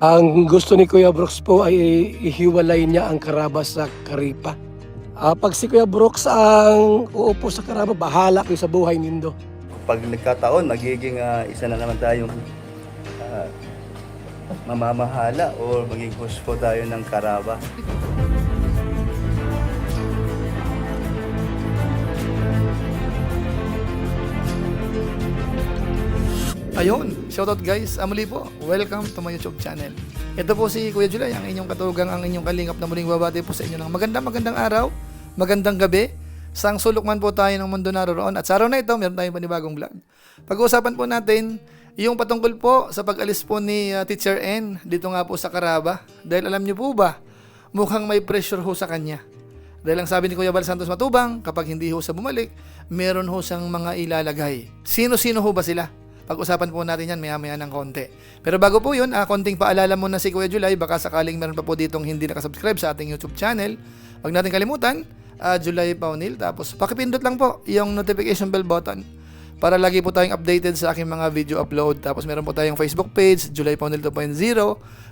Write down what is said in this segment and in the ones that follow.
Ang gusto ni Kuya Brooks po ay ihiwalay niya ang Karaba sa Karipa. Pag si Kuya Brooks ang uupo sa Karaba, bahala kayo sa buhay nindo. Pag nagkataon, magiging isa na naman tayong mamamahala o maging host po tayo ng Karaba. Ayun, shoutout guys, muli po, welcome to my YouTube channel. Ito po si Kuya July, ang inyong katugang, ang inyong kalingap na muling babati po sa inyo ng magandang araw, magandang gabi, sang sulok man po tayo ng mundo naroon. At sa araw na ito, meron tayong panibagong vlog. Pag-uusapan po natin yung patungkol po sa pag-alis po ni Teacher N dito nga po sa Karaba. Dahil alam niyo po ba, mukhang may pressure ho sa kanya. Dahil ang sabi ni Kuya Bal Santos Matubang, kapag hindi ho sa bumalik, meron ho siyang mga ilalagay. Sino-sino ho ba sila? Pag-usapan po natin yan maya-maya ng konti. Pero bago po yun, konting paalala muna si Kuya July, baka sakaling meron pa po ditong hindi nakasubscribe sa ating YouTube channel. Huwag natin kalimutan, July Paunil. Tapos pakipindot lang po yung notification bell button para lagi po tayong updated sa aking mga video upload. Tapos meron po tayong Facebook page, July Paunil 2.0.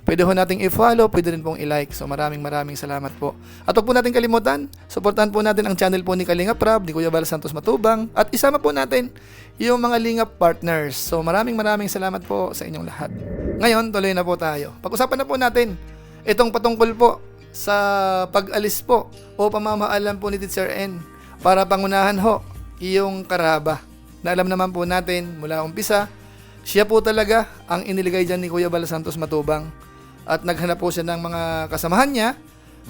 Pwede ho nating i-follow, pwede rin pong i-like. So maraming salamat po. At huwag po natin kalimutan, supportahan po natin ang channel po ni Kalinga Prab, ni Kuya Bal Santos Matubang. At isama po natin yung mga Lingap partners. So maraming salamat po sa inyong lahat. Ngayon, tuloy na po tayo. Pag-usapan na po natin itong patungkol po sa pag-alis po o pamamaalam po ni Teacher N para pangunahan ho yung Karaba. Na alam naman po natin mula umpisa, siya po talaga ang iniligay dyan ni Kuya Bal Santos Matubang. At naghanap po siya ng mga kasamahan niya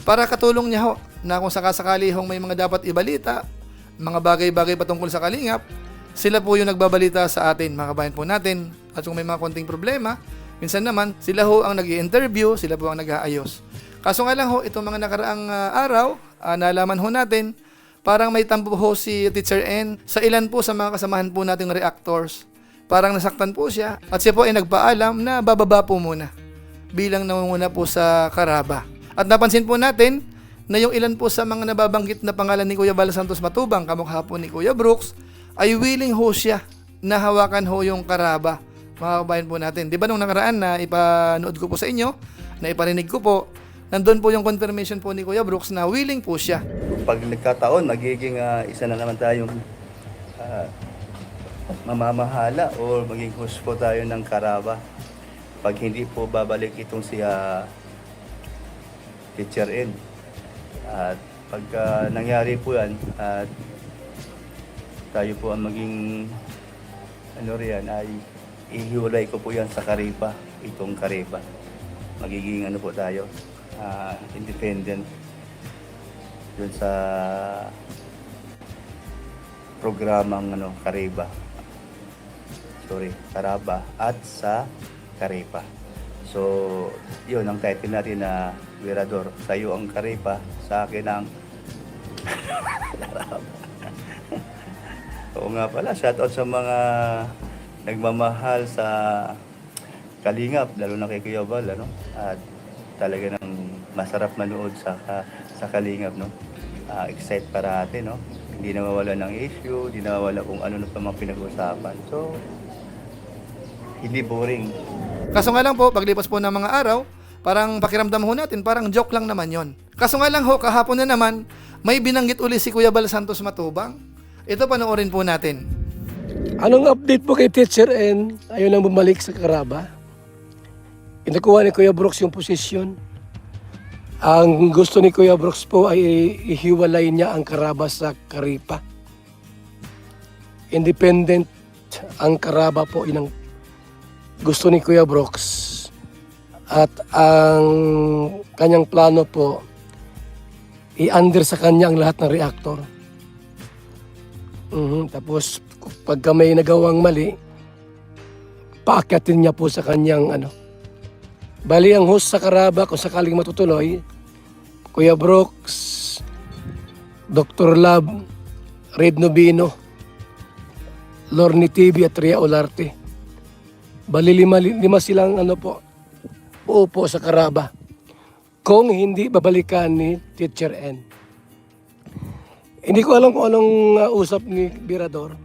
para katulong niya ho na kung sakasakali hong may mga dapat ibalita, mga bagay-bagay patungkol sa Kalingap, sila po yung nagbabalita sa atin, mga kabayan po natin. At kung may mga konting problema, minsan naman sila ho ang nag-i-interview, sila po ang nag-aayos. Kaso nga lang ho, itong mga nakaraang araw, nalaman ho natin, parang may tampo ho si Teacher N sa ilan po sa mga kasamahan po nating reactors. Parang nasaktan po siya at siya po ay nagpaalam na bababa po muna bilang nangunguna po sa Karaba. At napansin po natin na yung ilan po sa mga nababanggit na pangalan ni Kuya Bal Santos Matubang, kamukha po ni Kuya Brooks, ay willing ho siya na hawakan ho yung Karaba. Mga kabayan po natin. Di ba nung nakaraan na ipanood ko po sa inyo, na iparinig ko po, nandun po yung confirmation po ni Kuya Brooks na willing po siya. Pag nagkataon, magiging isa na naman tayong mamamahala o maging host po tayo ng Karaba. Pag hindi po babalik itong si Teacher N. At pag nangyari po yan, at tayo po ang maging ay ihiwalay ko po yan sa Karipa, itong Karipa. Magiging po tayo, independent dun sa programang Karaba at sa Karipa. So, yun ang title natin na Wirador. Sa'yo ang Karipa, sa akin ang Karaba. Oo nga pala, shoutout sa mga nagmamahal sa Kalingap, lalo na kay Kuya Bal, At talaga nang masarap manood sa Kalingap, excite parati, Hindi nawawala ng issue, hindi nawawala kung ano na pa mga pinag-usapan. So, hindi boring. Kaso nga lang po, paglipas po ng mga araw, parang pakiramdam ho natin, parang joke lang naman yon. Kaso nga lang ho, kahapon na naman, may binanggit uli si Kuya Bal Santos Matubang. Ito, panoorin po natin. Anong update po kay Teacher N? Ayaw nang bumalik sa Karaba. Inakuha ni Kuya Brooks yung posisyon. Ang gusto ni Kuya Brooks po ay ihiwalay niya ang Karaba sa Karipa. Independent ang Karaba po, inang gusto ni Kuya Brooks. At ang kanyang plano po, i-under sa kanya ang lahat ng reactor. Tapos pagka may nagawang mali, paakyatin niya po sa kanyang Bali ang host sa Karaba kung sakaling matutuloy, Kuya Brooks, Dr. Love, Red Nobino, Lorne TV at Ria Olarte. Bali lima silang uupo sa Karaba kung hindi babalikan ni Teacher N. Hindi ko alam kung anong usap ni Birador.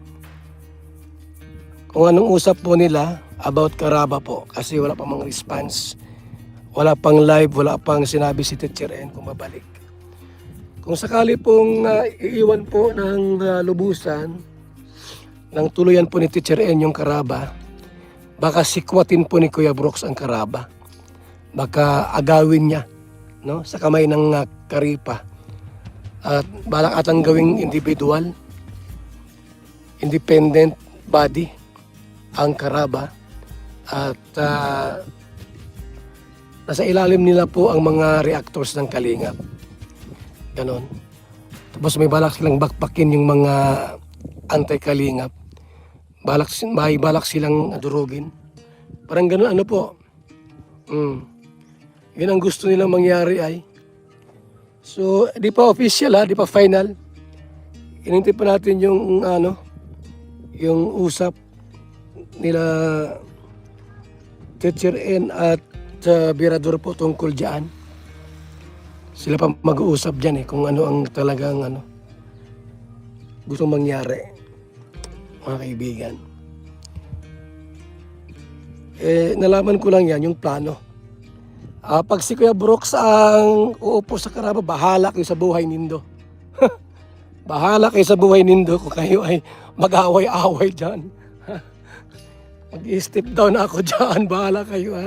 Kung anong usap po nila about Karaba po kasi wala pa mga response. wala pang live, wala pang sinabi si Teacher N kung babalik. Kung sakali pong iiwan po ng lubusan, ng tuluyan po ni Teacher N yung Karaba, baka sikwatin po ni Kuya Brooks ang Karaba. Baka agawin niya, no, sa kamay ng Karipa. At balak atang gawing individual, independent body ang Karaba. At nasa ilalim nila po ang mga reactors ng Kalingap. Ganon. Tapos may balak silang bakbakin yung mga anti-Kalingap. May balak silang durugin. Parang ganon, ano po. Yun ang gusto nilang mangyari ay. So, di pa official di pa final. Inintay pa natin yung yung usap nila Teacher N at Birador po tungkol dyan. Sila pa mag-uusap dyan kung ano ang talagang gusto mangyari, mga kaibigan. Nalaman ko lang yan, yung plano. Pag si Kuya Brooks ang uupo sa Karaba, bahala kayo sa buhay nindo. Bahala kayo sa buhay nindo kung kayo ay mag-away-away dyan. Mag-step down ako dyan, bahala kayo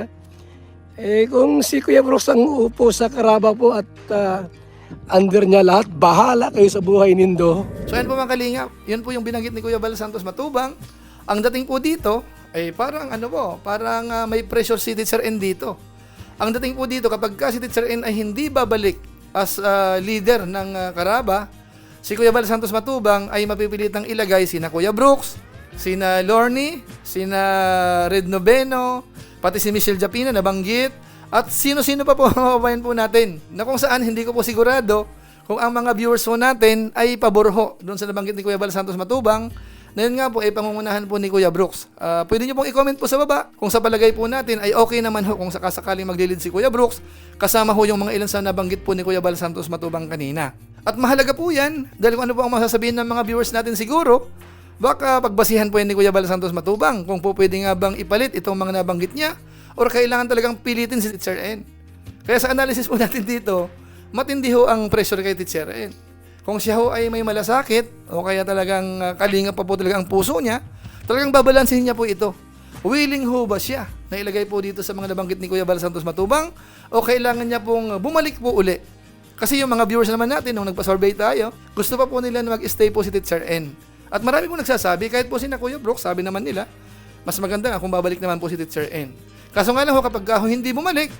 kung si Kuya Brooks ang uupo sa Karaba po at under niya lahat, bahala kayo sa buhay nindo. So yan po mga kalingap, yun po yung binanggit ni Kuya Bal Santos Matubang. Ang dating po dito ay parang parang may pressure si Teacher N dito. Ang dating po dito kapag si Teacher N ay hindi babalik as leader ng Karaba, si Kuya Bal Santos Matubang ay mapipilitang ilagay sina Kuya Brooks, sina Lorne, sina Red Noveno, pati si Michelle Japina nabanggit, at sino-sino pa po mga kabayan po natin na kung saan hindi ko po sigurado kung ang mga viewers po natin ay paborho doon sa nabanggit ni Kuya Bal Santos Matubang na yun nga po ay pangungunahan po ni Kuya Brooks. Pwede nyo pong i-comment po sa baba kung sa palagay po natin ay okay naman ho kung sakasakaling maglilid si Kuya Brooks kasama ho yung mga ilan sa nabanggit po ni Kuya Bal Santos Matubang kanina. At mahalaga po yan dahil kung ano po ang masasabihin ng mga viewers natin siguro, baka pagbasihan po yan ni Kuya Bal Santos Matubang kung po pwede nga bang ipalit itong mga nabanggit niya or kailangan talagang pilitin si Teacher N. Kaya sa analysis po natin dito, matindi ho ang pressure kay Teacher N. Kung siya ho ay may malasakit o kaya talagang kalingap pa po talaga ang puso niya, talagang babalansin niya po ito. Willing ho ba siya na ilagay po dito sa mga nabanggit ni Kuya Bal Santos Matubang o kailangan niya pong bumalik po uli? Kasi yung mga viewers naman natin nung nagpa-survey tayo, gusto pa po nila na mag-stay po si Teacher N. At marami po nagsasabi, kahit po sina Kuya Brooks, sabi naman nila, mas maganda nga kung babalik naman po si Teacher N. Kaso nga lang ho, kapag hindi bumalik,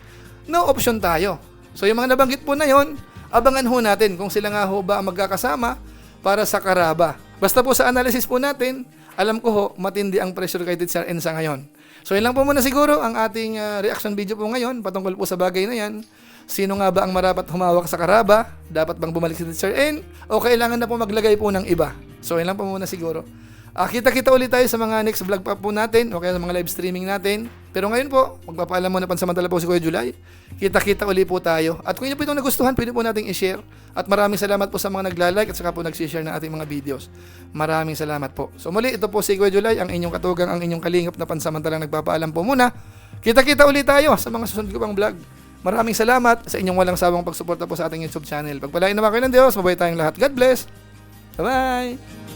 no option tayo. So yung mga nabanggit po na yon, abangan ho natin kung sila nga ho ba ang magkakasama para sa Karaba. Basta po sa analysis po natin, alam ko ho, matindi ang pressure kay Teacher N sa ngayon. So yun lang po muna siguro ang ating reaction video po ngayon, patungkol po sa bagay na yan. Sino nga ba ang marapat humawak sa Karaba? Dapat bang bumalik si Teacher N? O kailangan na po maglagay po ng iba? So yun lang po muna siguro. Kita-kita ulit tayo sa mga next vlog pa po natin o kaya sa mga live streaming natin. Pero ngayon po, magpapaalam muna pansamantala po si Kuya July. Kita-kita ulit po tayo. At kung inyo po itong nagustuhan, pwede po nating i-share. At maraming salamat po sa mga nagla-like at saka po nag-share ng ating mga videos. Maraming salamat po. So muli, ito po si Kuya July, ang inyong katugang, ang inyong kalingap na pansamantalang nagpapaalam po muna. Kita-kita ulit tayo sa mga susunod ko pang vlog. Maraming salamat sa inyong walang sawang pagsuporta po sa ating YouTube channel. Pagpalain naman kayo ng Diyos, mabay tayong lahat. God bless! Bye-bye!